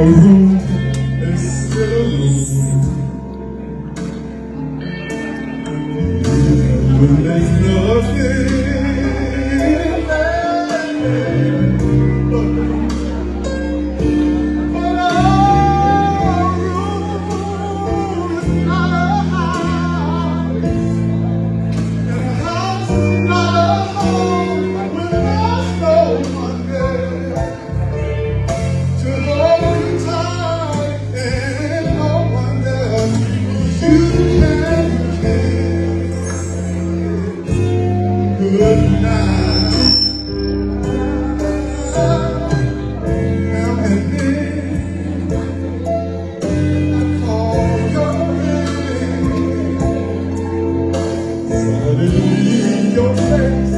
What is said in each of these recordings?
room is still a room when there's nothing but our room is not a house, and a house is not a home when there's no one there to hold you tight and no one there. You can good night. Now and then I call your name, suddenly your face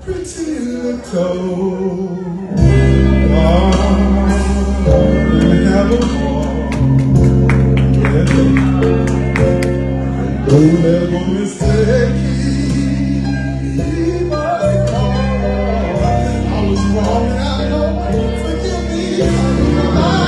pretty little have a ball. Don't ever mistake my call. I was wrong and I know. Forgive me.